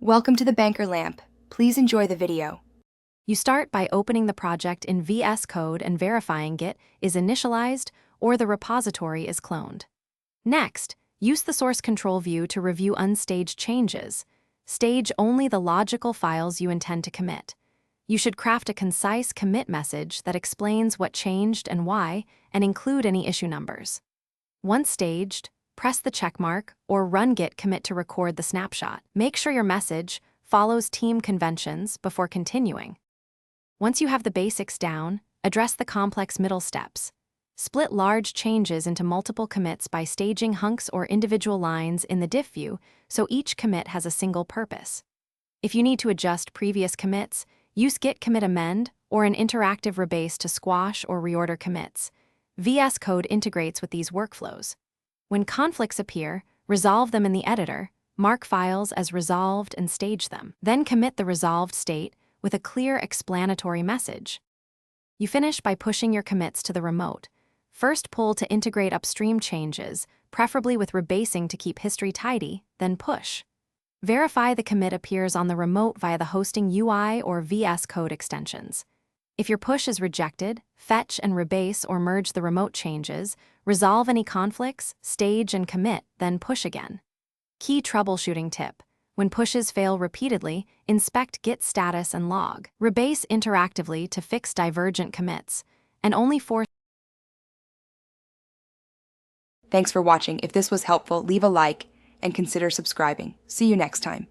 Welcome to the Banker Lamp. Please enjoy the video. You start by opening the project in Vscode and verifying Git is initialized or the repository is cloned. Next, use the source control view to review unstaged changes. Stage only the logical files you intend to commit. You should craft a concise commit message that explains what changed and why, and include any issue numbers. Once staged, press the checkmark or run git commit to record the snapshot. Make sure your message follows team conventions before continuing. Once you have the basics down, address the complex middle steps. Split large changes into multiple commits by staging hunks or individual lines in the diff view so each commit has a single purpose. If you need to adjust previous commits, use git commit amend or an interactive rebase to squash or reorder commits. Vscode integrates with these workflows. When conflicts appear, resolve them in the editor, mark files as resolved and stage them. Then commit the resolved state with a clear explanatory message. You finish by pushing your commits to the remote. First pull to integrate upstream changes, preferably with rebasing to keep history tidy, then push. Verify the commit appears on the remote via the hosting UI or Vscode extensions. If your push is rejected, fetch and rebase or merge the remote changes, resolve any conflicts, stage and commit, then push again. Key troubleshooting tip: when pushes fail repeatedly, inspect git status and log. Rebase interactively to fix divergent commits, and only force. Thanks for watching. If this was helpful, leave a like and consider subscribing. See you next time.